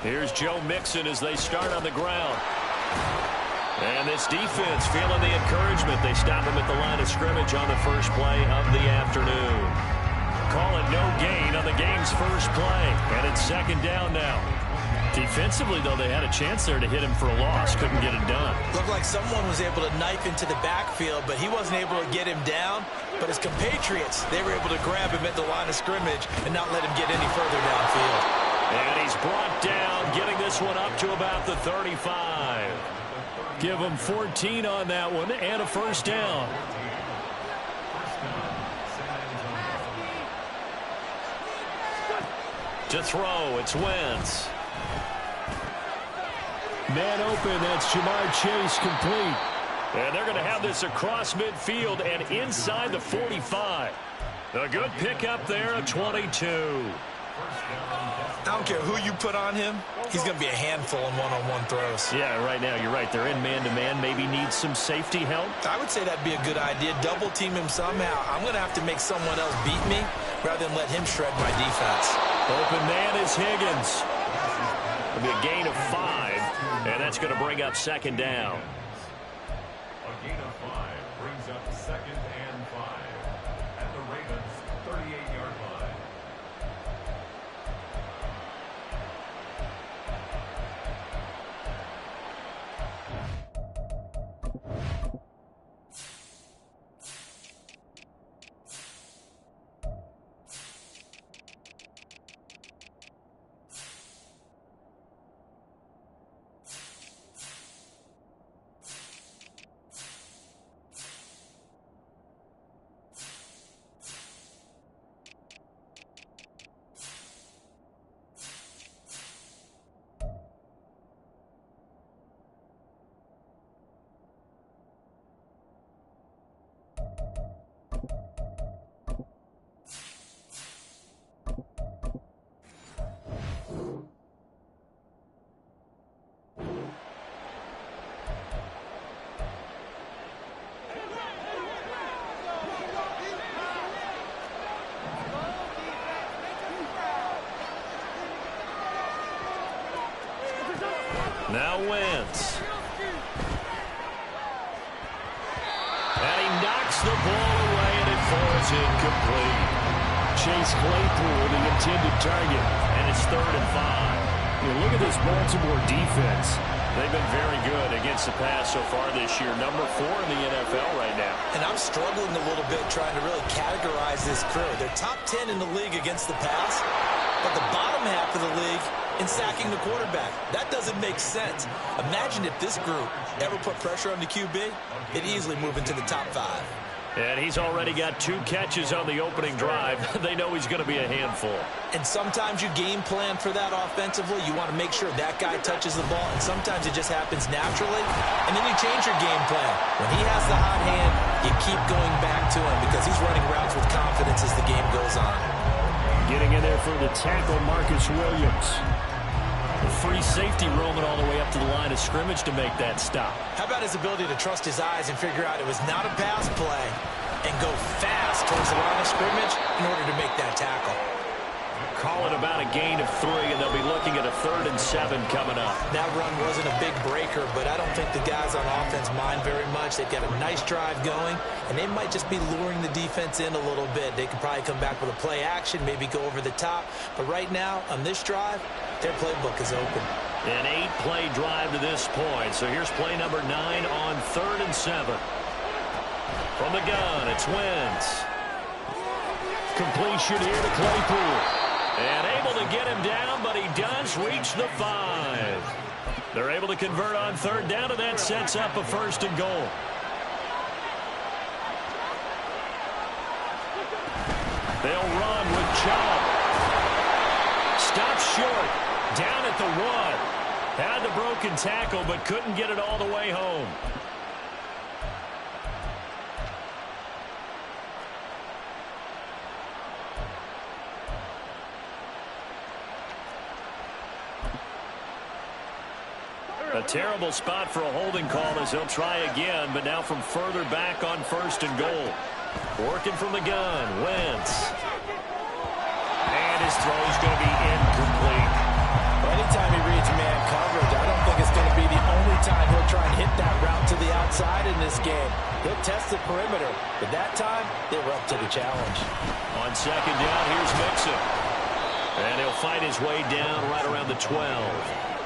Here's Joe Mixon as they start on the ground. And this defense feeling the encouragement. They stop him at the line of scrimmage on the first play of the afternoon. Call it no gain on the game's first play. And it's second down now. Defensively, though, they had a chance there to hit him for a loss. Couldn't get it done. Looked like someone was able to knife into the backfield, but he wasn't able to get him down. But his compatriots, they were able to grab him at the line of scrimmage and not let him get any further downfield. And he's brought down, getting this one up to about the 35. Give him 14 on that one and a first down. To throw, it's Wentz. Man open, that's Jamar Chase, complete. And they're going to have this across midfield and inside the 45. A good pickup there at 22. I don't care who you put on him. He's going to be a handful in one-on-one throws. Yeah, right now, you're right. They're in man-to-man. Maybe needs some safety help. I would say that'd be a good idea. Double team him somehow. I'm going to have to make someone else beat me rather than let him shred my defense. Open man is Higgins. It'll be a gain of 5, and that's going to bring up second down. A gain of 5 brings up second and 5 at the Ravens' 38-yard line. Now Wentz. And he knocks the ball away, and it falls incomplete. Chase Claypool, the intended target, and it's 3rd and 5. Look at this Baltimore defense. They've been very good against the pass so far this year. Number 4 in the NFL right now. And I'm struggling a little bit trying to really categorize this crew. They're top 10 in the league against the pass, but the bottom half of the league in sacking the quarterback. That doesn't make sense. Imagine if this group ever put pressure on the QB, it'd easily move into the top 5. And he's already got 2 catches on the opening drive. They know he's going to be a handful. And sometimes you game plan for that offensively. You want to make sure that guy touches the ball, and sometimes it just happens naturally. And then you change your game plan. When he has the hot hand, you keep going back to him because he's running routes with confidence as the game goes on. Getting in there for the tackle, Marcus Williams. The free safety roaming all the way up to the line of scrimmage to make that stop. How about his ability to trust his eyes and figure out it was not a pass play and go fast towards the line of scrimmage in order to make that tackle? Call it about a gain of 3, and they'll be looking at a 3rd and 7 coming up. That run wasn't a big breaker, but I don't think the guys on offense mind very much. They've got a nice drive going, and they might just be luring the defense in a little bit. They could probably come back with a play action, maybe go over the top. But right now, on this drive, their playbook is open. An 8-play drive to this point. So here's play number 9 on 3rd and 7. From the gun, it's Wentz. Completion here to Claypool. And able to get him down, but he does reach the 5. They're able to convert on 3rd down, and that sets up a 1st and goal. They'll run with Chubb. Stops short. Down at the 1. Had the broken tackle, but couldn't get it all the way home. A terrible spot for a holding call as he'll try again, but now from further back on 1st and goal. Working from the gun, Wentz. And his throw is going to be incomplete. Anytime he reads time he'll try and hit that route to the outside in this game. He'll test the perimeter, but that time they were up to the challenge. On second down, here's Mixon. And he'll fight his way down right around the 12.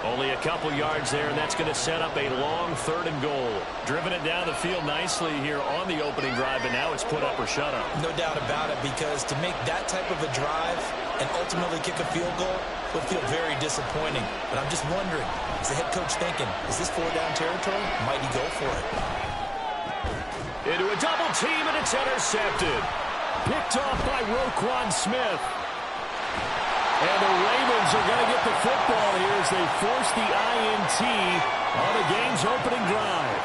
Only a couple yards there, and that's going to set up a long 3rd and goal. Driven it down the field nicely here on the opening drive, and now it's put up or shut up. No doubt about it, because to make that type of a drive and ultimately kick a field goal would feel very disappointing. But I'm just wondering, is the head coach thinking, is this 4-down territory? Might he go for it? Into a double team, and it's intercepted. Picked off by Roquan Smith. And the Ravens are going to get the football here as they force the INT on the game's opening drive.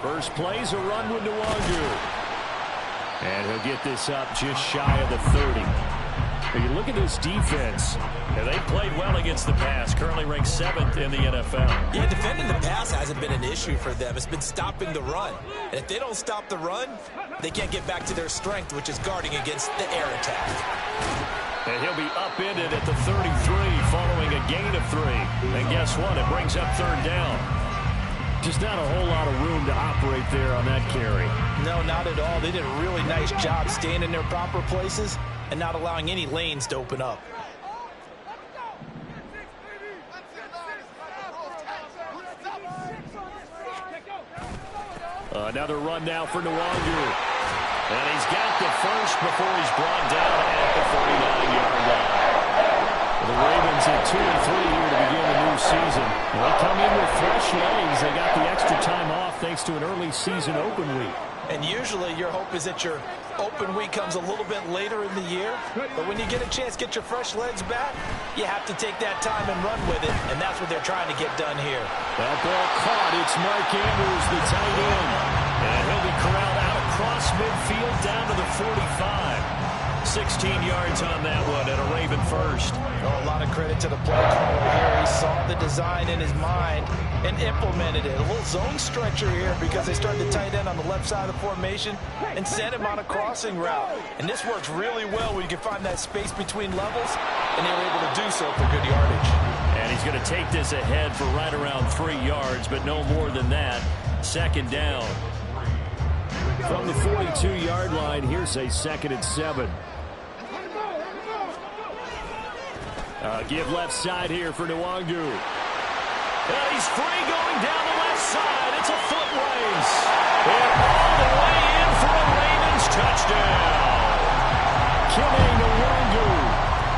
First play's a run with Nwangu. And he'll get this up just shy of the 30. But you look at this defense. And they played well against the pass. Currently ranked 7th in the NFL. Yeah, defending the pass hasn't been an issue for them. It's been stopping the run. And if they don't stop the run, they can't get back to their strength, which is guarding against the air attack. And he'll be upended at the 33 following a gain of 3. And guess what? It brings up 3rd down. Just not a whole lot of room to operate there on that carry. No, not at all. They did a really nice job staying in their proper places and not allowing any lanes to open up. Another run now for Nwangu. And he's got the first before he's brought down at the 49-yard line. The Ravens at 2-3 here to begin the new season. They come in with fresh legs. They got the extra time off thanks to an early season open week. And usually your hope is that your open week comes a little bit later in the year. But when you get a chance to get your fresh legs back, you have to take that time and run with it. And that's what they're trying to get done here. That ball caught. It's Mark Andrews, the tight end. And he'll be corralled out across midfield down to the 45. 16 yards on that one and a Raven first. Oh, a lot of credit to the play caller here. He saw the design in his mind and implemented it. A little zone stretcher here because they started the tight end on the left side of the formation and sent him on a crossing route. And this works really well when you can find that space between levels, and they were able to do so for good yardage. And he's going to take this ahead for right around 3 yards, but no more than that. 2nd down. From the 42-yard line, here's a 2nd and 7. Give left side here for Nwangu. And he's free going down the left side. It's a foot race. And all the way in for a Ravens touchdown. Kene Nwangu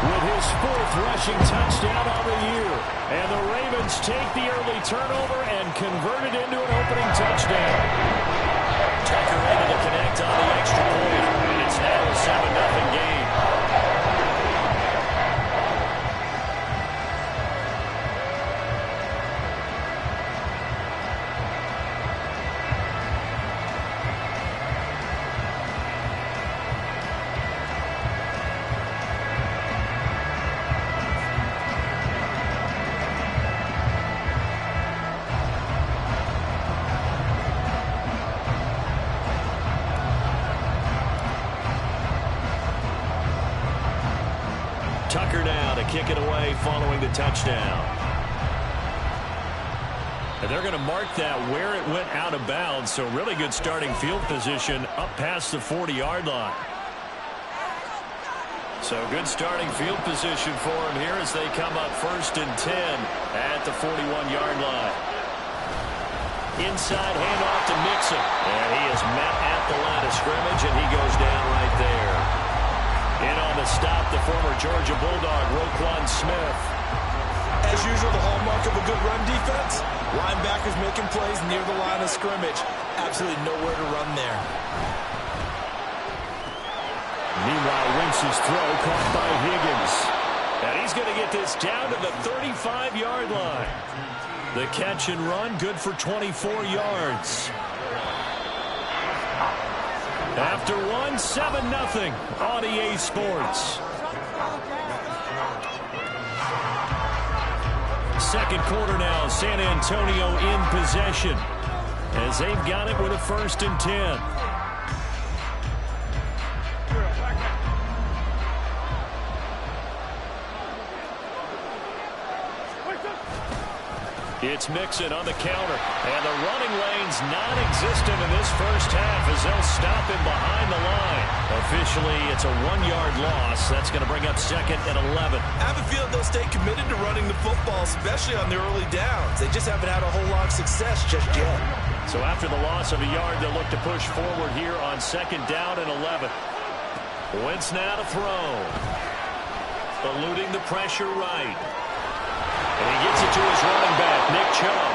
with his 4th rushing touchdown on the year. And the Ravens take the early turnover and convert it into an opening touchdown. Tucker able to connect on the extra point. And it's now a 7-0 game. Tucker now to kick it away following the touchdown. And they're going to mark that where it went out of bounds, so really good starting field position up past the 40-yard line. So good starting field position for them here as they come up 1st and 10 at the 41-yard line. Inside handoff to Mixon. And he is met at the line of scrimmage, and he goes down right there. In on the stop, the former Georgia Bulldog, Roquan Smith. As usual, the hallmark of a good run defense, linebackers making plays near the line of scrimmage. Absolutely nowhere to run there. Meanwhile, Wentz's throw caught by Higgins. And he's going to get this down to the 35-yard line. The catch and run, good for 24 yards. After 7-0 on EA Sports. 2nd quarter now, San Antonio in possession as they've got it with a 1st and 10. It's Mixon on the counter. And the running lane's non-existent in this first half as they'll stop him behind the line. Officially, it's a 1-yard loss. That's going to bring up 2nd and 11. I have a feeling they'll stay committed to running the football, especially on the early downs. They just haven't had a whole lot of success just yet. So after the loss of a yard, they'll look to push forward here on 2nd down and 11. Wentz now to throw. Eluding the pressure right. And he gets it to his running back, Nick Chubb.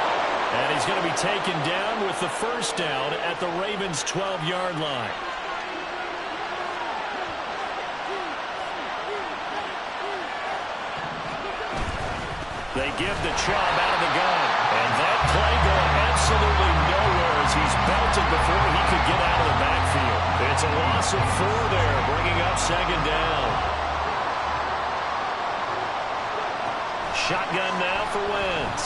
And he's going to be taken down with the first down at the Ravens' 12-yard line. They give the Chubb out of the gun. And that play going absolutely nowhere as he's belted before he could get out of the backfield. It's a loss of 4 there, bringing up 2nd down. Shotgun now for Wentz.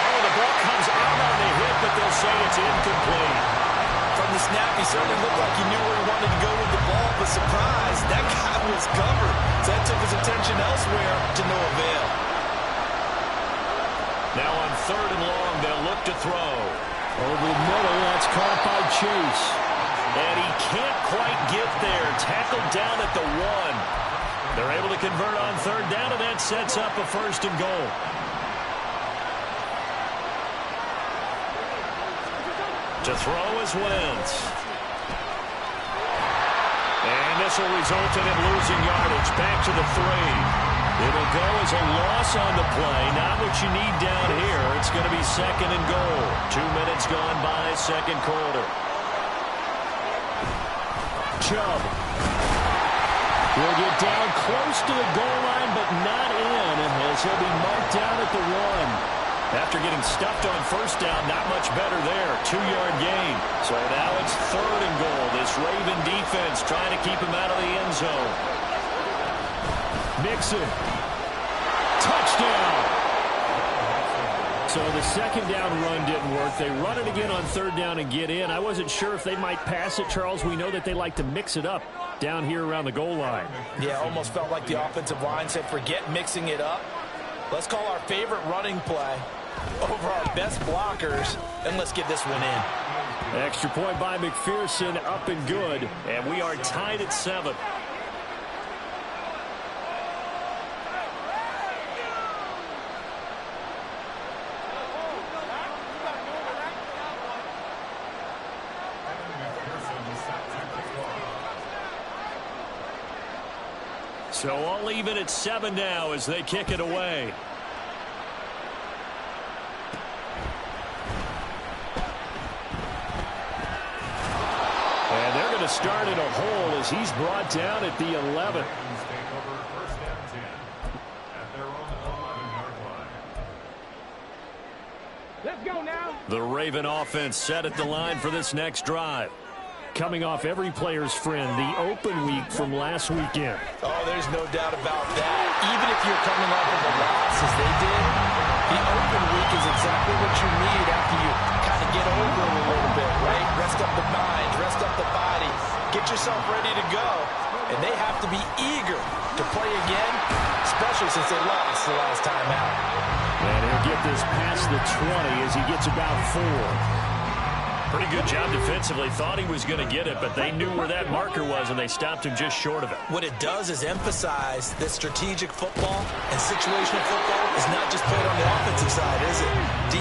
Oh, the ball comes out on the hit, but they'll say it's incomplete. From the snap, he certainly looked like he knew where he wanted to go with the ball, but surprise, that guy was covered. So that took his attention elsewhere to no avail. Now on 3rd and long, they'll look to throw. Over the middle, that's caught by Chase. And he can't quite get there. Tackled down at the 1. They're able to convert on 3rd down, and that sets up a 1st and goal. To throw is Wentz. And this will result in him losing yardage. Back to the 3. It'll go as a loss on the play. Not what you need down here. It's going to be 2nd and goal. 2 minutes gone by, 2nd quarter. Chubb will get down close to the goal line, but not in, as he'll be marked down at the 1. After getting stuffed on 1st down, not much better there. 2-yard gain. So now it's 3rd and goal. This Raven defense trying to keep him out of the end zone. Mixon. Touchdown. So the 2nd down run didn't work. They run it again on 3rd down and get in. I wasn't sure if they might pass it, Charles. We know that they like to mix it up down here around the goal line. Yeah, almost felt like the offensive line said, forget mixing it up. Let's call our favorite running play over our best blockers, and let's get this one in. Extra point by McPherson, up and good. And we are tied at 7. So all even at 7 now as they kick it away. And they're going to start in a hole as he's brought down at the 11. Let's go now. The Raven offense set at the line for this next drive. Coming off every player's friend, the open week from last weekend. Oh, there's no doubt about that. Even if you're coming off of a loss as they did, the open week is exactly what you need after you kind of get over them a little bit, right? Rest up the mind, rest up the body, get yourself ready to go. And they have to be eager to play again, especially since they lost the last time out. And he'll get this past the 20 as he gets about 4. Pretty good job defensively. Thought he was going to get it, but they knew where that marker was, and they stopped him just short of it. What it does is emphasize that strategic football and situational football is not just played on the offensive side, is it?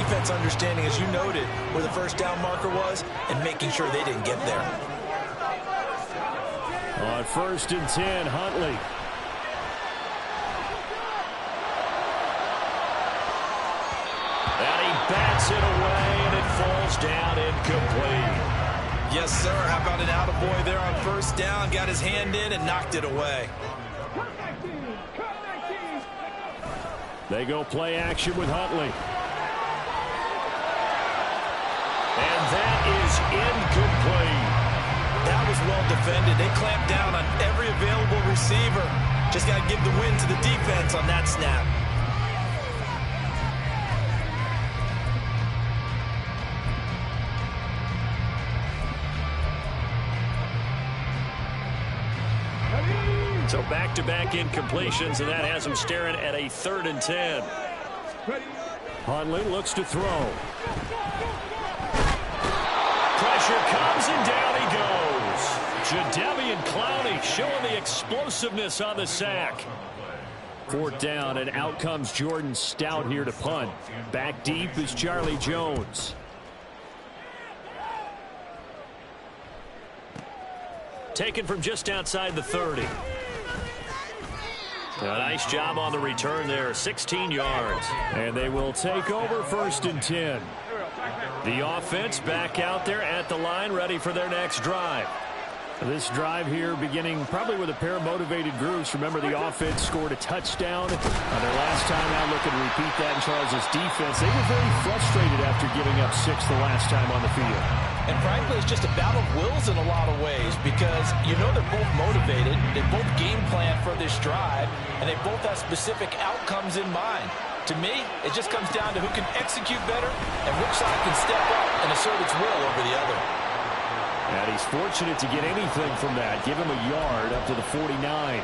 Defense understanding, as you noted, where the 1st down marker was and making sure they didn't get there. On 1st and 10, Huntley. And he bats it away, and it falls down incomplete. Yes, sir. How about an attaboy there on 1st down? Got his hand in and knocked it away. They go play action with Huntley. And that is incomplete. That was well defended. They clamped down on every available receiver. Just got to give the win to the defense on that snap. So back-to-back incompletions, and that has them staring at a 3rd and 10. Huntley looks to throw. Pressure comes and down he goes. Jadeveon Clowney showing the explosiveness on the sack. Fourth down, and out comes Jordan Stout here to punt. Back deep is Charlie Jones. Taken from just outside the 30. A nice job on the return there, 16 yards. And they will take over 1st and 10. The offense back out there at the line, ready for their next drive. This drive here beginning probably with a pair of motivated groups. Remember, the offense scored a touchdown on their last time out. Looking to repeat that in Charles' defense. They were very frustrated after giving up 6 the last time on the field. And frankly, it's just a battle of wills in a lot of ways because you know they're both motivated. They both game plan for this drive, and they both have specific outcomes in mind. To me, it just comes down to who can execute better and which side can step up and assert its will over the other. And he's fortunate to get anything from that. Give him a yard up to the 49.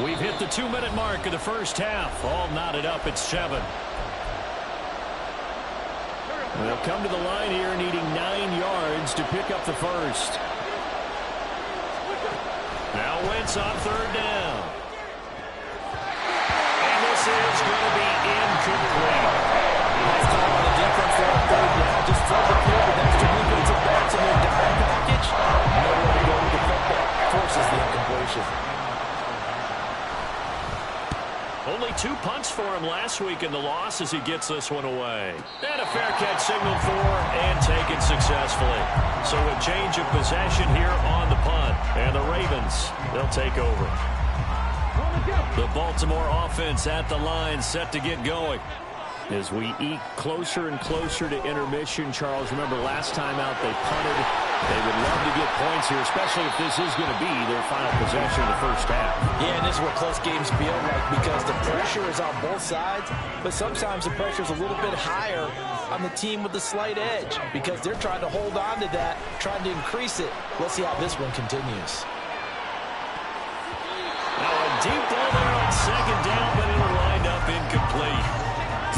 We've hit the 2-minute mark of the first half. All knotted up at 7. They'll come to the line here needing 9 yards to pick up the first. Now Wentz on 3rd down. And this is going to be incomplete. Nice call on the defense there on 3rd down. Just throw the field with extra defensive backs in their dime package. Nowhere to go with the football. Forces the incompletion. Only 2 punts for him last week in the loss as he gets this one away. And a fair catch signaled for and taken successfully. So a change of possession here on the punt. And the Ravens, they'll take over. The Baltimore offense at the line set to get going. As we eke closer and closer to intermission, Charles, remember last time out they punted. They would love to get points here, especially if this is going to be their final possession of the first half. Yeah, and this is what close games feel like because the pressure is on both sides, but sometimes the pressure is a little bit higher on the team with the slight edge because they're trying to hold on to that, trying to increase it. Let's see how this one continues. Now a deep ball there on 2nd down, but it'll wind up incomplete.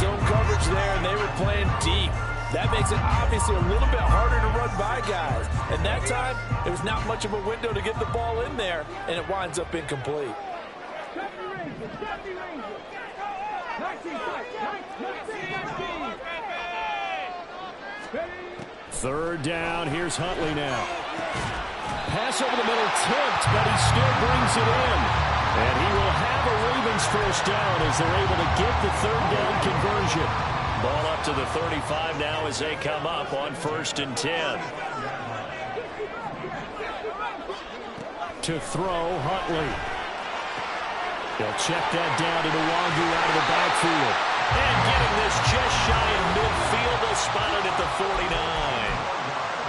Zone coverage there, and they were playing deep. That makes it obviously a little bit harder to run by guys. And that time, there was not much of a window to get the ball in there, and it winds up incomplete. 3rd down, here's Huntley now. Pass over the middle, tipped, but he still brings it in. And he will have a Ravens first down as they're able to get the 3rd down conversion. Ball up to the 35 now as they come up on 1st and 10. To throw, Huntley. They'll check that down to Nwangu out of the backfield. And getting this just shy in midfield, they'll spot it at the 49.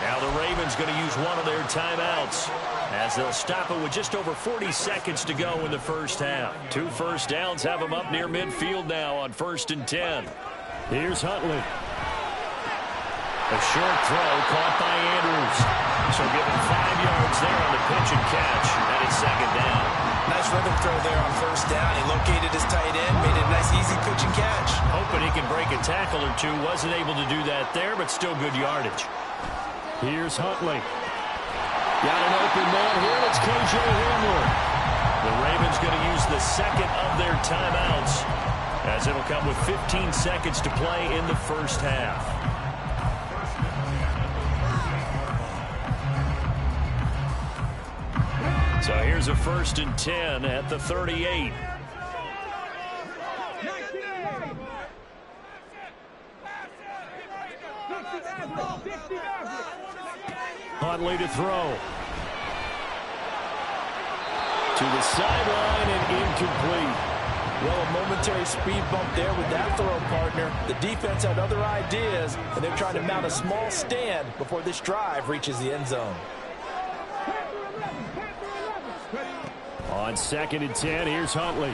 Now the Ravens going to use one of their timeouts as they'll stop it with just over 40 seconds to go in the first half. 2 first downs have them up near midfield now on 1st and 10. Here's Huntley. A short throw caught by Andrews. So given 5 yards there on the pitch and catch. That is 2nd down. Nice rhythm throw there on 1st down. He located his tight end, made it a nice easy pitch and catch. Hoping he can break a tackle or two. Wasn't able to do that there, but still good yardage. Here's Huntley. Got an open man here. It's KJ Hamler. The Ravens going to use the 2nd of their timeouts as it'll come with 15 seconds to play in the first half. So here's a 1st and 10 at the 38. Huntley to throw. To the sideline and incomplete. Well, a momentary speed bump there with that throw, partner. The defense had other ideas, and they're trying to mount a small stand before this drive reaches the end zone. On 2nd and 10, here's Huntley.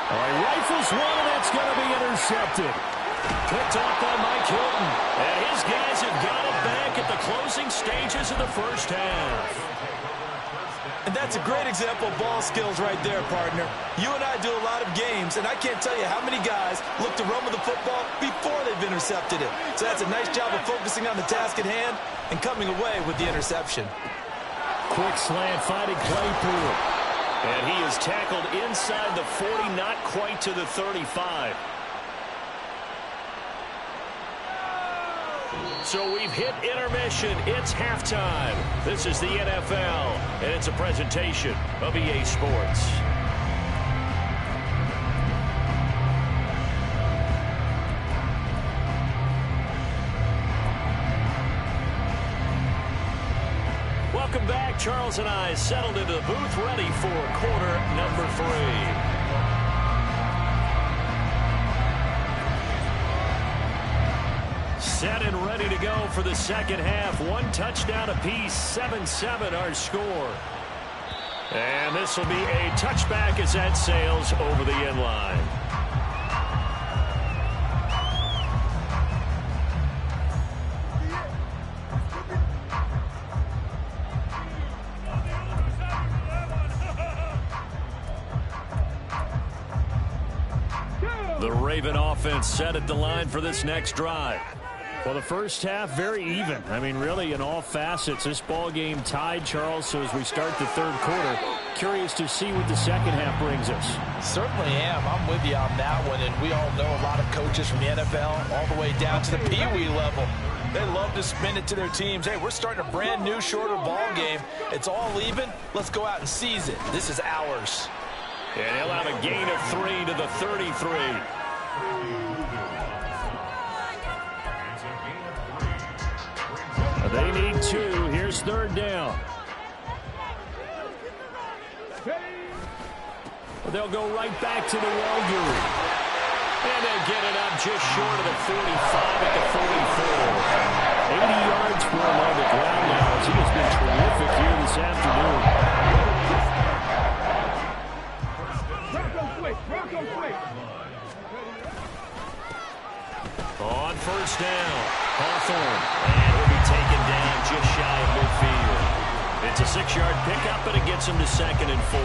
All right, rifles one, and that's going to be intercepted. Picked off by Mike Hilton. And his guys have got it back at the closing stages of the first half. And that's a great example of ball skills right there, partner. You and I do a lot of games, and I can't tell you how many guys look to run with the football before they've intercepted it. So that's a nice job of focusing on the task at hand and coming away with the interception. Quick slant finding Claypool. And he is tackled inside the 40, not quite to the 35. So we've hit intermission. It's halftime. This is the NFL, and it's a presentation of EA Sports. Welcome back. Charles and I settled into the booth, ready for quarter number 3. Set and ready to go for the second half. 1 touchdown apiece, 7-7 our score. And this will be a touchback as that sails over the end line. The Raven offense set at the line for this next drive. Well, the first half, very even. I mean, really, in all facets, this ball game tied, Charles. So as we start the third quarter, curious to see what the second half brings us. Certainly am. I'm with you on that one. And we all know a lot of coaches from the NFL all the way down to the Pee-wee level. They love to spin it to their teams. Hey, we're starting a brand new, shorter ball game. It's all even. Let's go out and seize it. This is ours. And he'll have a gain of 3 to the 33. They need 2. Here's third down. They'll go right back to the Walguru. And they'll get it up just short of the 45 at the 44. 80 yards for him on the ground now as he has been terrific here this afternoon. On first down, Hawthorne. And he'll be taken down just shy of midfield. It's a 6-yard pickup, but it gets him to 2nd and 4.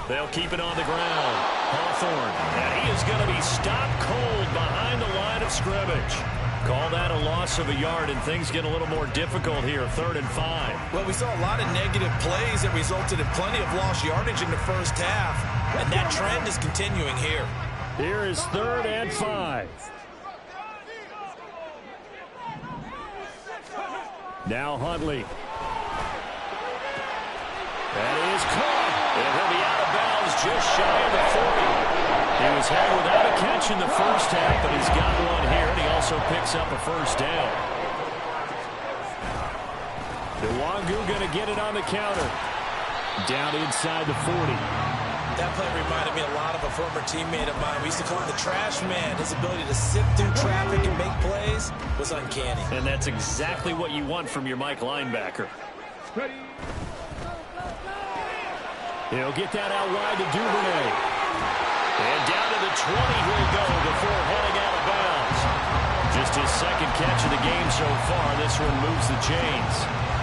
They'll keep it on the ground. Hawthorne. And he is going to be stopped cold behind the line of scrimmage. Call that a loss of a yard, and things get a little more difficult here, 3rd and 5. Well, we saw a lot of negative plays that resulted in plenty of lost yardage in the first half, and that trend is continuing here. Here is 3rd and 5. Now Huntley. That is caught, and he'll be out of bounds just shy of the 40. He was had without a catch in the first half, but he's got one here, and he also picks up a first down. Nwangu going to get it on the counter. Down inside the 40. That play reminded me a lot of a former teammate of mine. We used to call him the trash man. His ability to sift through traffic and make plays was uncanny. And that's exactly what you want from your Mike linebacker. He'll get that out wide to Duvernay. And down to the 20 he'll go before heading out of bounds. Just his 2nd catch of the game so far. This one moves the chains.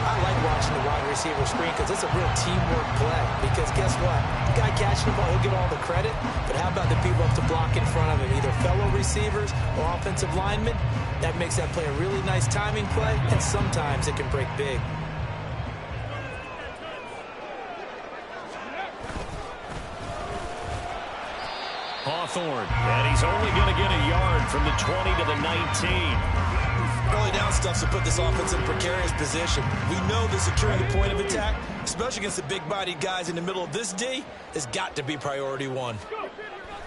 I like watching the wide receiver screen because it's a real teamwork play. Because guess what? The guy catching the ball, he'll get all the credit. But how about the people up to block in front of him? Either fellow receivers or offensive linemen. That makes that play a really nice timing play. And sometimes it can break big. Hawthorne, and he's only going to get a yard from the 20 to the 19. Early down stuff to put this offense in a precarious position. We know that securing the point of attack, especially against the big-bodied guys in the middle of this D, has got to be priority 1.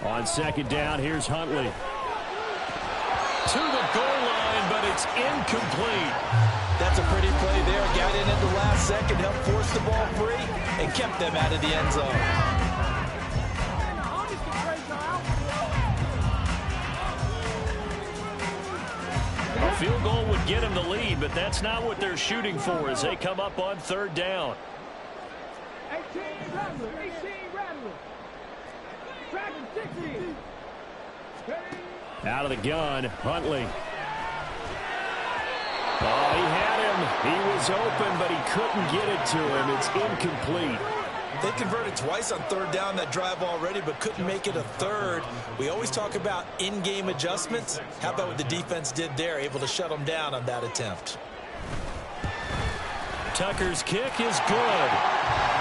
On 2nd down, here's Huntley. To the goal line, but it's incomplete. That's a pretty play there. Got in at the last second, helped force the ball free, and kept them out of the end zone. A field goal would get him the lead, but that's not what they're shooting for as they come up on 3rd down. 18 Rattler. Track 16. Out of the gun, Huntley. Oh, he had him. He was open, but he couldn't get it to him. It's incomplete. They converted twice on third down that drive already, but couldn't make it a third. We always talk about in-game adjustments. How about what the defense did there, able to shut them down on that attempt? Tucker's kick is good.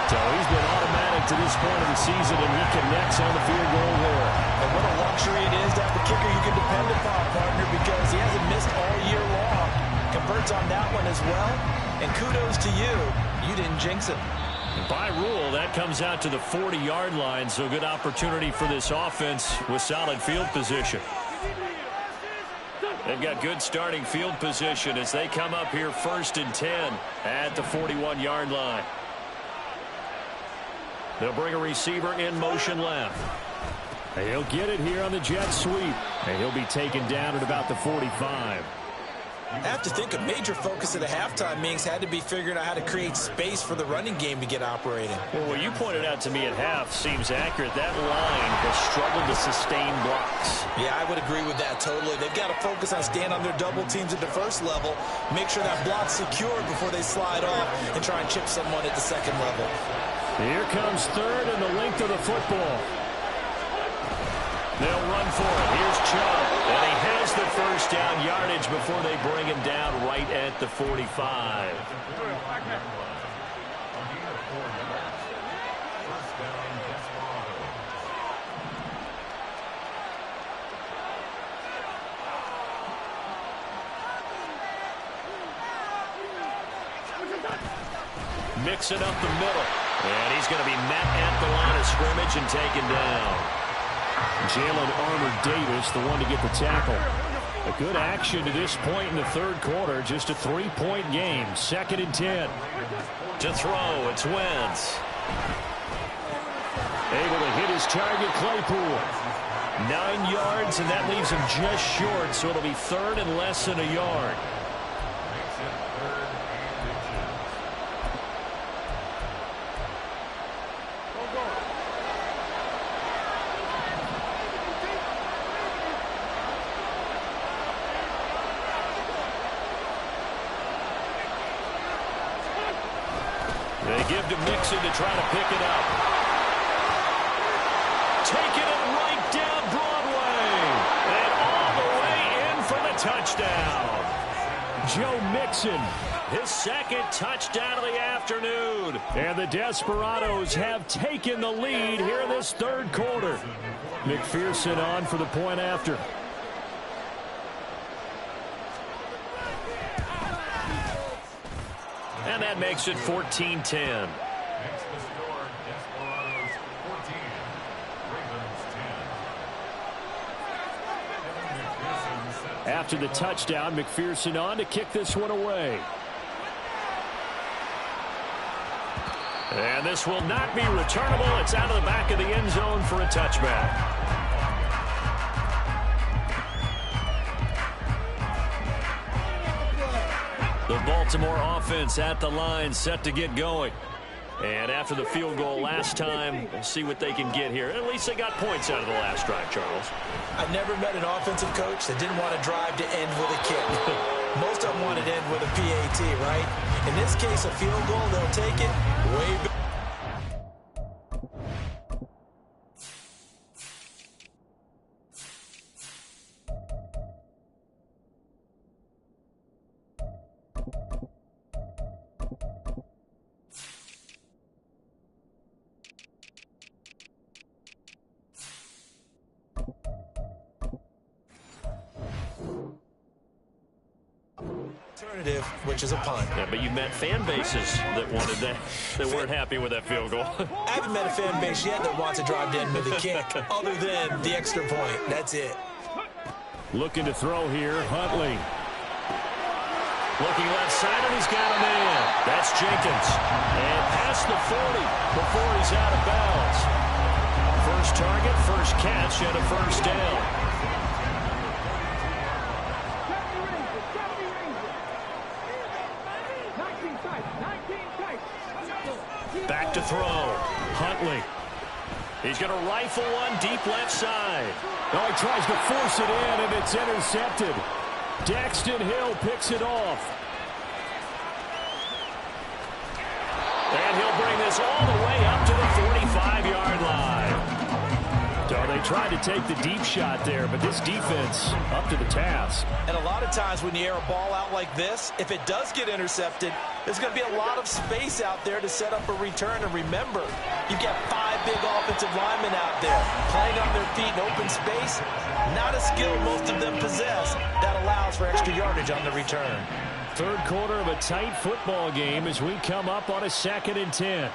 So he's been automatic to this point of the season, and he connects on the field goal there. And what a luxury it is to have a kicker you can depend upon, partner, because he hasn't missed all year long. Converts on that one as well. And kudos to you. You didn't jinx it. By rule, that comes out to the 40-yard line, so good opportunity for this offense with solid field position. They've got good starting field position as they come up here 1st and 10 at the 41-yard line. They'll bring a receiver in motion left. And he'll get it here on the jet sweep. And he'll be taken down at about the 45. I have to think a major focus at the halftime meetings had to be figuring out how to create space for the running game to get operating. Well, what you pointed out to me at half seems accurate. That line has struggled to sustain blocks. Yeah, I would agree with that totally. They've got to focus on staying on their double teams at the first level, make sure that block's secured before they slide off and try and chip someone at the second level. Here comes third and the length of the football. They'll run for it. Here's Chubb. And he has the first down yardage before they bring him down right at the 45. Mixing up the middle. And he's going to be met at the line of scrimmage and taken down. Jalen Armour-Davis, the one to get the tackle. A good action to this point in the third quarter. Just a 3-point game. 2nd and 10. To throw, it's Wentz. Able to hit his target, Claypool. 9 yards, and that leaves him just short, so it'll be third and less than a yard. Give to Mixon to try to pick it up. Taking it right down Broadway. And all the way in for the touchdown. Joe Mixon, his 2nd touchdown of the afternoon. And the Desperados have taken the lead here in this third quarter. McPherson on for the point after. And that makes it 14-10. Makes the score, Desperados 14, Ravens 10. After the touchdown, McPherson on to kick this one away. And this will not be returnable. It's out of the back of the end zone for a touchback. The Baltimore offense at the line, set to get going. And after the field goal last time, we'll see what they can get here. At least they got points out of the last drive, Charles. I've never met an offensive coach that didn't want to drive to end with a kick. Most of them want to end with a PAT, right? In this case, a field goal, they'll take it way back. Which is a punt. Yeah, but you met fan bases that wanted that, that weren't happy with that field goal. I haven't met a fan base yet that wants to drive to end with a kick, other than the extra point. That's it. Looking to throw here, Huntley. Looking left side, and he's got a man. That's Jenkins. And past the 40 before he's out of bounds. First target, first catch, and a first down. Back to throw. Huntley. He's going to rifle one deep left side. Oh, he tries to force it in, and it's intercepted. Daxton Hill picks it off. And he'll bring this all the way up to the 45-yard line. So they tried to take the deep shot there, but this defense up to the task. And a lot of times when you air a ball out like this, if it does get intercepted, there's going to be a lot of space out there to set up a return. And remember, you've got 5 big offensive linemen out there playing on their feet in open space. Not a skill most of them possess that allows for extra yardage on the return. Third quarter of a tight football game as we come up on a 2nd and 10.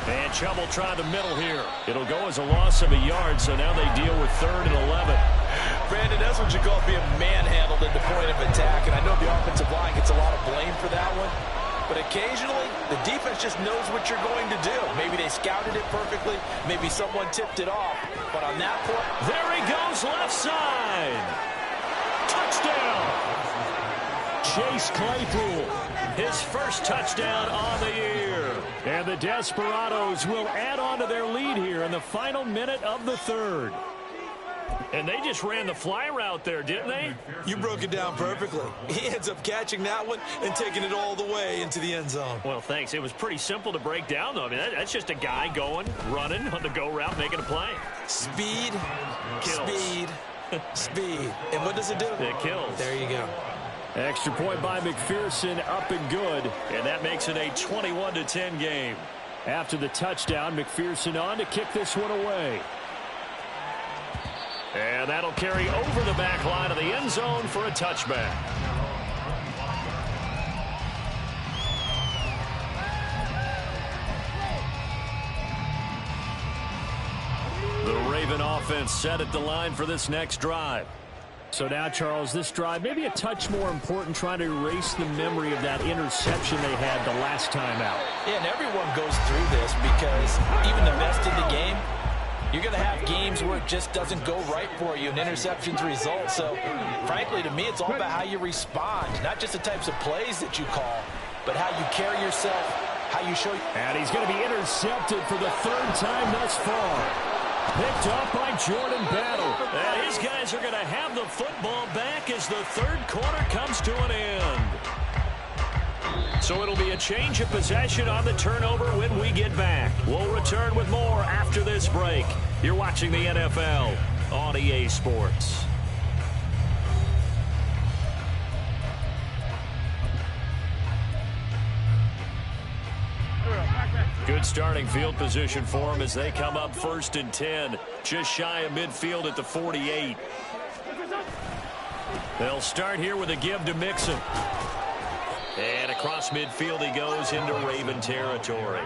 And trouble trying the middle here. It'll go as a loss of a yard, so now they deal with 3rd and 11. Brandon, that's what you call being manhandled at the point of attack, and I know the offensive line gets a lot of blame for that one. But occasionally, the defense just knows what you're going to do. Maybe they scouted it perfectly. Maybe someone tipped it off. But on that point, there he goes, left side. Touchdown. Chase Claypool, his first touchdown on the year. And the Desperados will add on to their lead here in the final minute of the 3rd. And they just ran the fly route there, didn't they? You broke it down perfectly. He ends up catching that one and taking it all the way into the end zone. Well, thanks. It was pretty simple to break down, though. I mean, that's just a guy going, running on the go route, making a play. Speed, kills. Speed, speed. And what does it do? It kills. There you go. Extra point by McPherson, up and good. And that makes it a 21-10 game. After the touchdown, McPherson on to kick this one away. And that'll carry over the back line of the end zone for a touchback. The Raven offense set at the line for this next drive. So now, Charles, this drive maybe a touch more important, trying to erase the memory of that interception they had the last time out. Yeah, and everyone goes through this because even the best in the game, you're going to have games where it just doesn't go right for you, and interceptions result. So, frankly, to me, it's all about how you respond, not just the types of plays that you call, but how you carry yourself, how you show. And he's going to be intercepted for the 3rd time thus far. Picked up by Jordan Battle. And his guys are going to have the football back as the 3rd quarter comes to an end. So it'll be a change of possession on the turnover when we get back. We'll return with more after this break. You're watching the NFL on EA Sports. Good starting field position for them as they come up 1st and 10. Just shy of midfield at the 48. They'll start here with a give to Mixon. And across midfield he goes into Raven territory.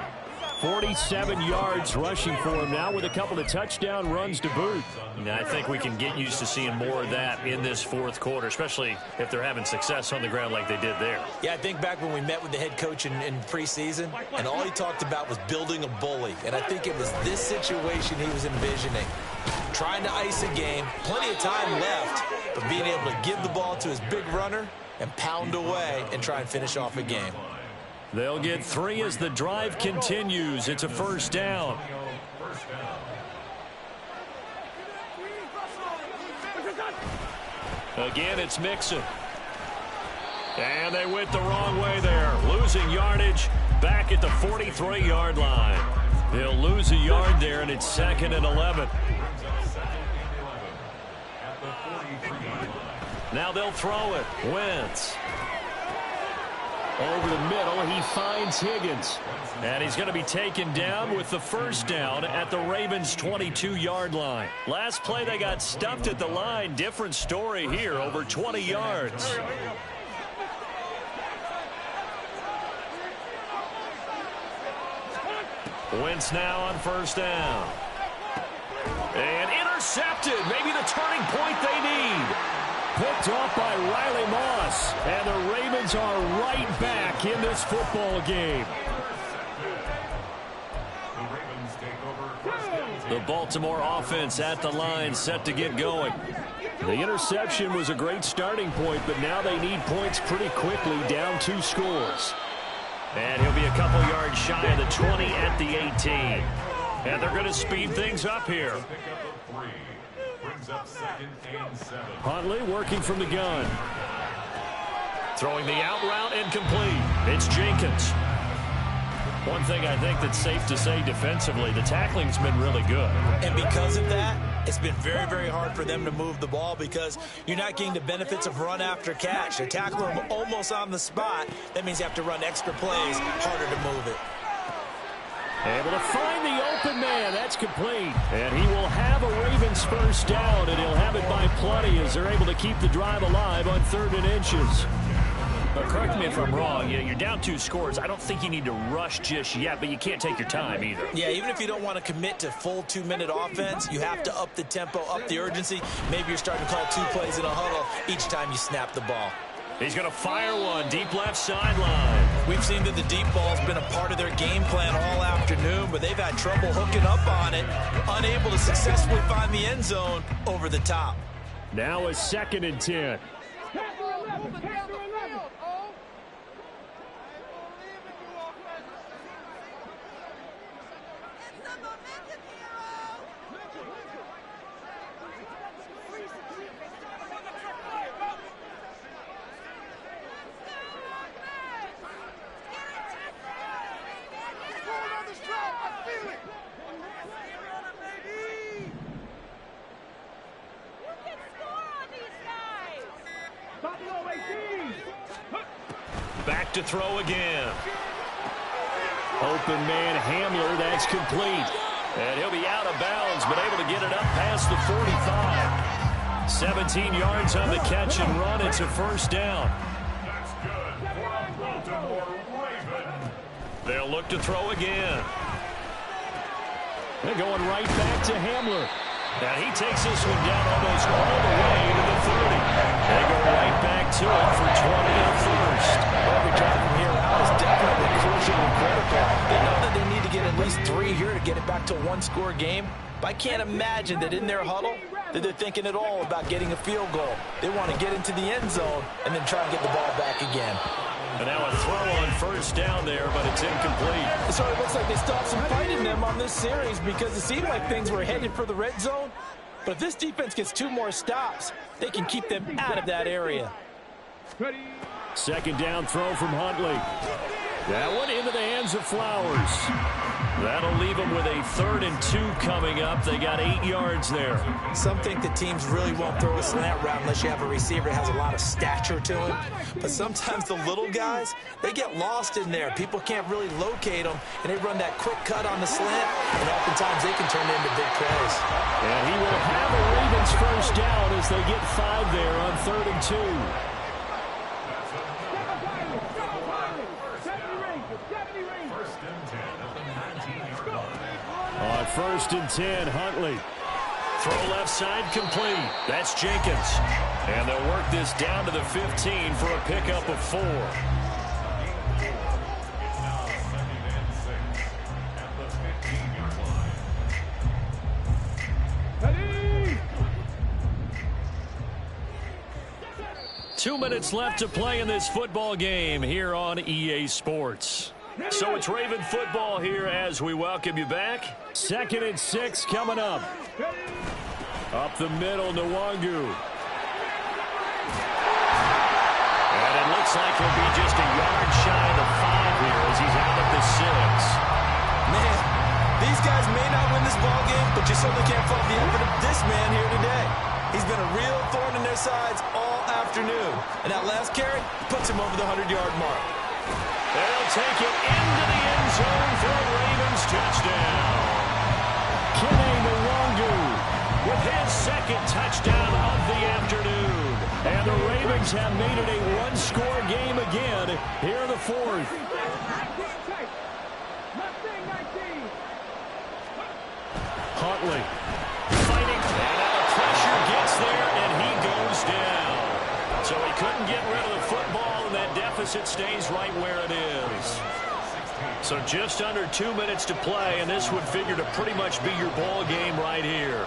47 yards rushing for him now with a couple of touchdown runs to boot. Now, I think we can get used to seeing more of that in this 4th quarter, especially if they're having success on the ground like they did there. Yeah, I think back when we met with the head coach in preseason, and all he talked about was building a bully. And I think it was this situation he was envisioning. Trying to ice a game, plenty of time left, but being able to give the ball to his big runner and pound away and try and finish off a game. They'll get 3 as the drive continues. It's a 1st down. Again, it's Mixon. And they went the wrong way there. Losing yardage back at the 43-yard line. They'll lose a yard there, and it's 2nd and 11. Now they'll throw it. Wentz. Over the middle, he finds Higgins. And he's going to be taken down with the 1st down at the Ravens' 22-yard line. Last play, they got stuffed at the line. Different story here, over 20 yards. Wentz now on 1st down. And intercepted. Maybe the turning point they need. Picked off by Riley Moss. And the Ravens are right back in this football game. The Baltimore offense at the line, set to get going. The interception was a great starting point, but now they need points pretty quickly, down 2 scores. And he'll be a couple yards shy of the 20 at the 18. And they're going to speed things up here. brings up 2nd and 7. Huntley working from the gun. Throwing the out route incomplete. It's Jenkins. One thing I think that's safe to say defensively, the tackling's been really good. And because of that, it's been very, very hard for them to move the ball because you're not getting the benefits of run after catch. They're tackling them almost on the spot. That means you have to run extra plays, harder to move it. Able to find the open man. That's complete. And he will have a Ravens first down, and he'll have it by plenty as they're able to keep the drive alive on 3rd and inches. Correct me if I'm wrong. You're down 2 scores. I don't think you need to rush just yet, but you can't take your time either. Yeah, even if you don't want to commit to full 2-minute offense, you have to up the tempo, up the urgency. Maybe you're starting to call 2 plays in a huddle each time you snap the ball. He's going to fire one deep left sideline. We've seen that the deep ball's been a part of their game plan all afternoon, but they've had trouble hooking up on it, unable to successfully find the end zone over the top. Now a 2nd and 10. Back to throw again. Open man Hamler, that's complete. And he'll be out of bounds, but able to get it up past the 45. 17 yards on the catch and run. It's a first down. That's good for a Baltimore Raven. They'll look to throw again. They're going right back to Hamler. And he takes this one down almost all the way to the 30. They go right back to it for 20 and first. Every drive from here out is definitely crucial and critical. They know that they need to get at least 3 here to get it back to a 1-score game. But I can't imagine that in their huddle that they're thinking at all about getting a field goal. They want to get into the end zone and then try and get the ball back again. And now a throw on first down there, but it's incomplete. So it looks like they stopped some fight in them on this series because it seemed like things were headed for the red zone. But if this defense gets 2 more stops, they can keep them out of that area. 2nd down throw from Huntley. That one into the hands of Flowers. That'll leave them with a 3rd and 2 coming up. They got 8 yards there. Some think the teams really won't throw a slant route unless you have a receiver that has a lot of stature to him. But sometimes the little guys, they get lost in there. People can't really locate them, and they run that quick cut on the slant, and oftentimes they can turn into big plays. And he will have a Ravens first down as they get 5 there on 3rd and 2. On 1st and 10, Huntley. Throw left side complete. That's Jenkins. And they'll work this down to the 15 for a pickup of 4. It's now 2nd and 6 at the 15-yard line. 2 minutes left to play in this football game here on EA Sports. So it's Raven football here as we welcome you back. 2nd and 6 coming up. Up the middle, Nwangu. And it looks like he'll be just a yard shy of the 5 here as he's out at the 6. Man, these guys may not win this ball game, but you certainly can't fault the effort of this man here today. He's been a real thorn in their sides all afternoon. And that last carry puts him over the 100-yard mark. They'll take it into the end zone for a Ravens touchdown. Kene Nwangu with his 2nd touchdown of the afternoon. And the Ravens have made it a 1-score game again here in the 4th. Huntley fighting, and now the pressure gets there, and he goes down. So he couldn't get rid of the football, and that deficit stays right where it is. So just under 2 minutes to play, and this would figure to pretty much be your ball game right here.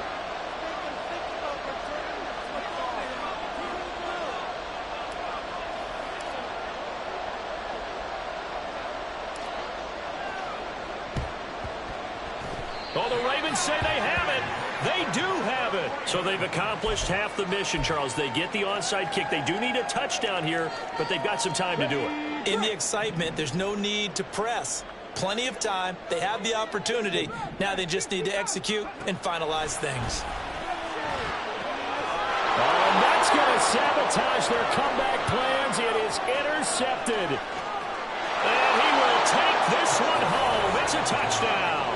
Well, the Ravens say they have it. They do have it. So they've accomplished half the mission, Charles. They get the onside kick. They do need a touchdown here, but they've got some time to do it. In the excitement, there's no need to press. Plenty of time. They have the opportunity. Now they just need to execute and finalize things. Oh, and that's going to sabotage their comeback plans. It is intercepted. And he will take this one home. It's a touchdown.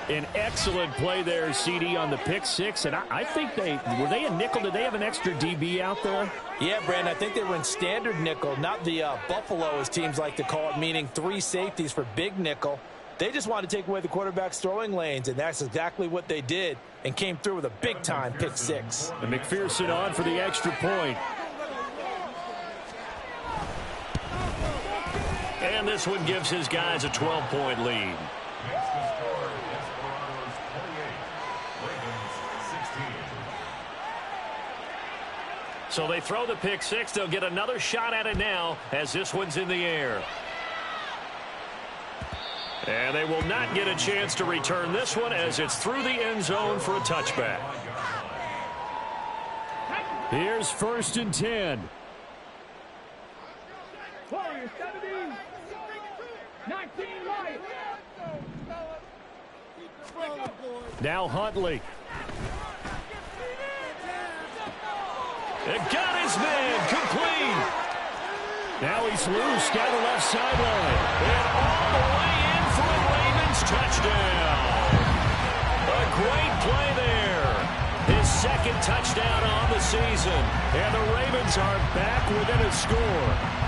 An excellent play there, CD, on the pick six. And I think were they a nickel? Did they have an extra DB out there? Yeah, Brandon, I think they were in standard nickel, not the Buffalo, as teams like to call it, meaning 3 safeties for big nickel. They just wanted to take away the quarterback's throwing lanes, and that's exactly what they did, and came through with a big-time pick six. And McPherson on for the extra point. And this one gives his guys a 12-point lead. Next to score, Desperados 28, Ravens 16. So they throw the pick six. They'll get another shot at it now as this one's in the air. And they will not get a chance to return this one as it's through the end zone for a touchback. Here's 1st and 10. Warriors 17. 19 Lions. Now Huntley. It got his man complete. Now he's loose down the left sideline. And all the way in for a Ravens touchdown. A great play there. His 2nd touchdown on the season. And the Ravens are back within a score.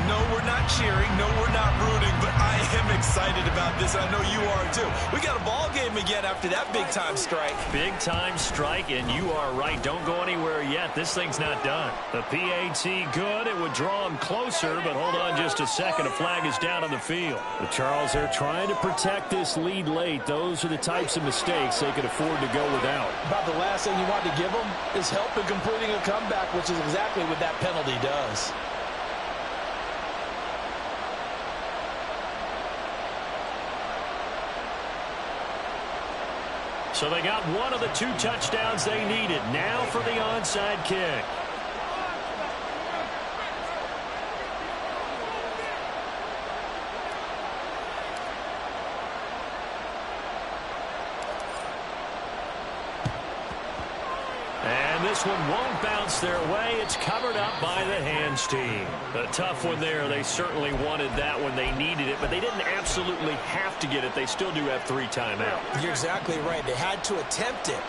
No, we're not cheering. No, we're not rooting, but I am excited about this. I know you are, too. We got a ball game again after that big-time strike. Big-time strike, and you are right. Don't go anywhere yet. This thing's not done. The PAT good. It would draw him closer, but hold on just a second. A flag is down on the field. The Charles, they're trying to protect this lead late. Those are the types of mistakes they could afford to go without. About the last thing you want to give them is help in completing a comeback, which is exactly what that penalty does. So they got one of the 2 touchdowns they needed. Now for the onside kick. And this one won't bounce their way. It's covered up by the hands team. A tough one there. They certainly wanted that when they needed it, but they didn't absolutely have to get it. They still do have 3 timeouts. You're exactly right. They had to attempt it.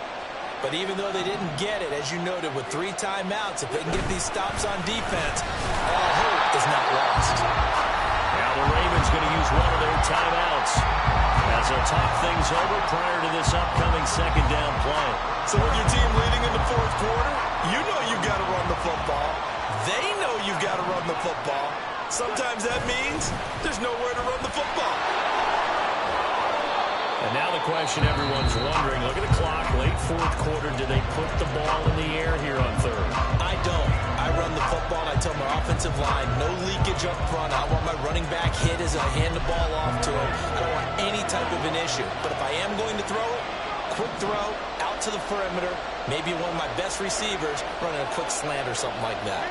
But even though they didn't get it, as you noted, with 3 timeouts, if they can get these stops on defense, all hope is not lost. Now the Ravens going to use one of their timeouts as they'll talk things over prior to this upcoming 2nd down play. So with your team leading in the 4th quarter, you know you've got to run the football. They know you've got to run the football. Sometimes that means there's nowhere to run the football. And now the question everyone's wondering, look at the clock, late 4th quarter, do they put the ball in the air here on 3rd? I don't. I run the football, and I tell my offensive line, no leakage up front. I want my running back hit as I hand the ball off to him. I don't want any type of an issue. But if I am going to throw it, quick throw, out to the perimeter, maybe one of my best receivers running a quick slant or something like that.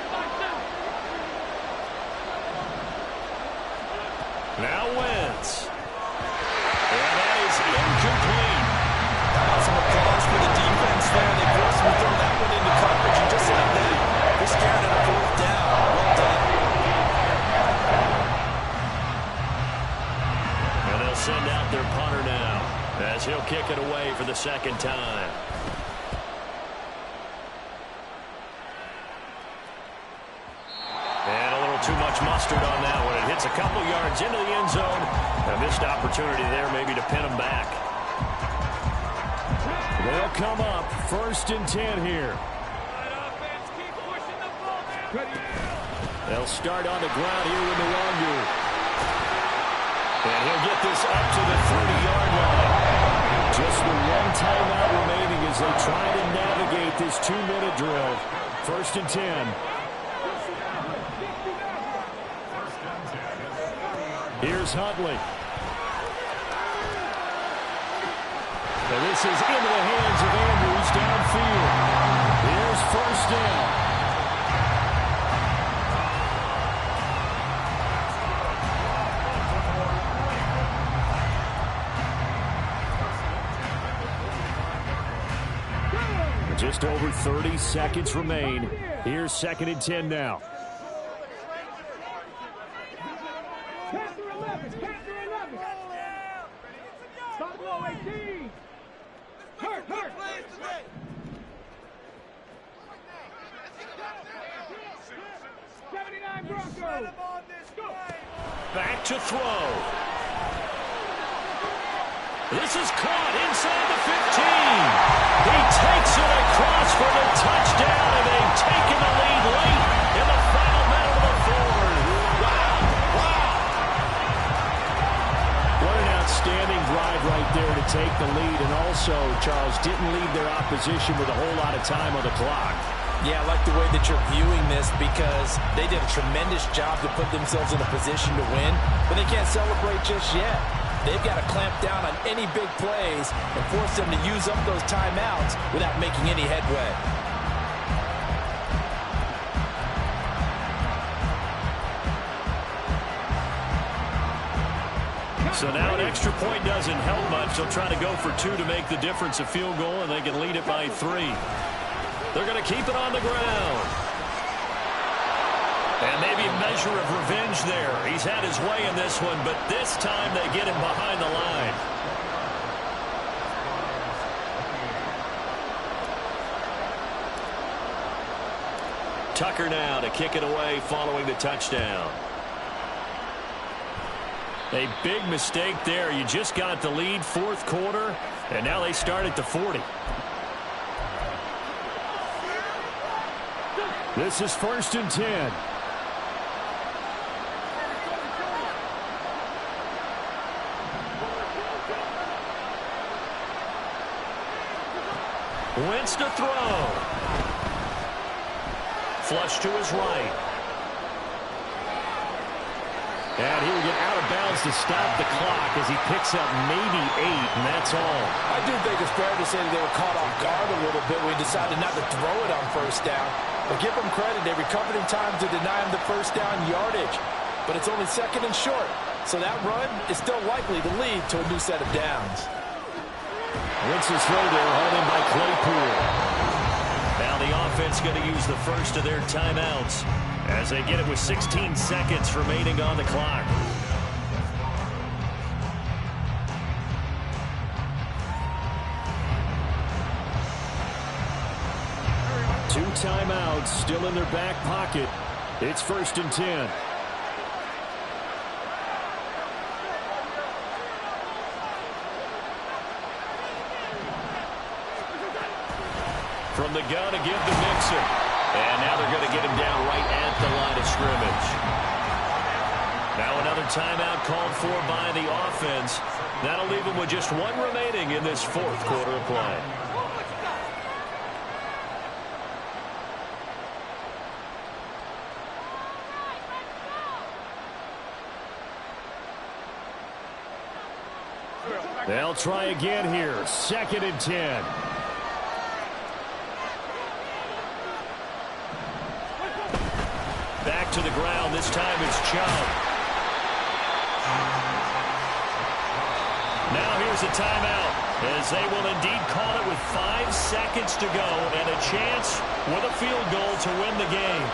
Now Wentz. And that is incomplete. How about some applause for the defense there? They forced him to throw that one into coverage, and just like that, they're scared at a 4th down. Well done. And they'll send out their punter now as he'll kick it away for the 2nd time. And a little too much mustard on that one. It hits a couple yards into the end zone. A missed opportunity there maybe to pin them back. They'll come up 1st and 10 here. They'll start on the ground here with the Longu. And he'll get this up to the 30-yard line. Just the 1 timeout remaining as they try to navigate this 2-minute drill. 1st and 10. Here's Huntley. And this is into the hands of Andrews downfield. Here's first down. Just over 30 seconds remain. Here's 2nd and 10 now. Capture 11. Capture 11. Stop low 18. Hurt. 79 Broncos. Go. Back to throw. This is caught inside the 15. He takes it across for the touchdown, and they've taken the lead late in the final minute of the fourth. Wow. What an outstanding drive right there to take the lead, and also, Charles, didn't leave their opposition with a whole lot of time on the clock. Yeah, I like the way that you're viewing this because they did a tremendous job to put themselves in a position to win, but they can't celebrate just yet. They've got to clamp down on any big plays and force them to use up those timeouts without making any headway. So now an extra point doesn't help much. They'll try to go for 2 to make the difference a field goal, and they can lead it by 3. They're going to keep it on the ground. And maybe a measure of revenge there. He's had his way in this one, but this time they get him behind the line. Tucker now to kick it away following the touchdown. A big mistake there. You just got the lead, 4th quarter, and now they start at the 40. This is 1st and 10. Wentz to throw. Flush to his right. And he will get out of bounds to stop the clock as he picks up maybe 8, and that's all. I do think it's fair to say that they were caught off guard a little bit when he decided not to throw it on 1st down. But give them credit. They recovered in time to deny him the 1st down yardage. But it's only 2nd and short. So that run is still likely to lead to a new set of downs. Wentz's throw there, hauled in by Claypool. Now the offense going to use the first of their timeouts as they get it with 16 seconds remaining on the clock. Two timeouts still in their back pocket. It's 1st and 10. From the gun to give to Mixon. And now they're going to get him down right at the line of scrimmage. Now another timeout called for by the offense. That'll leave them with just 1 remaining in this 4th quarter of play. They'll try again here. 2nd and 10. Back to the ground. This time it's Chubb. Now here's a timeout as they will indeed call it with 5 seconds to go and a chance with a field goal to win the game.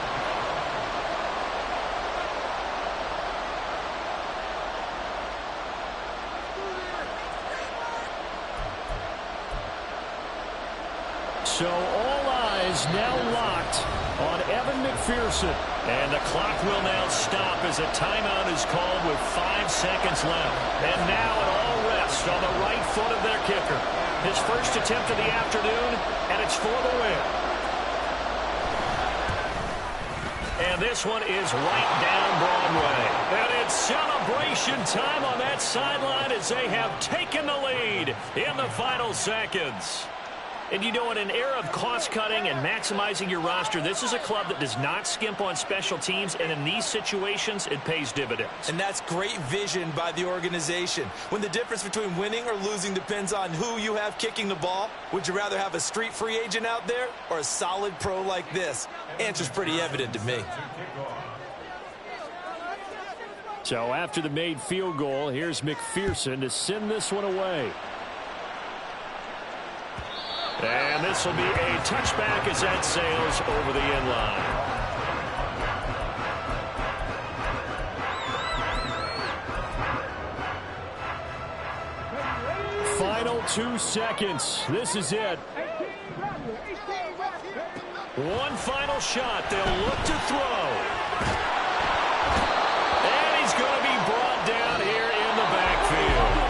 So all eyes now locked on Evan McPherson. And the clock will now stop as a timeout is called with 5 seconds left. And now it all rests on the right foot of their kicker. His first attempt of the afternoon, and it's for the win. And this one is right down Broadway. And it's celebration time on that sideline as they have taken the lead in the final seconds. And you know, in an era of cost-cutting and maximizing your roster, this is a club that does not skimp on special teams, and in these situations, it pays dividends. And that's great vision by the organization. When the difference between winning or losing depends on who you have kicking the ball, would you rather have a street free agent out there or a solid pro like this? Answer's pretty evident to me. So after the made field goal, here's McPherson to send this one away. And this will be a touchback as that sails over the end line. Final 2 seconds. This is it. One final shot. They'll look to throw.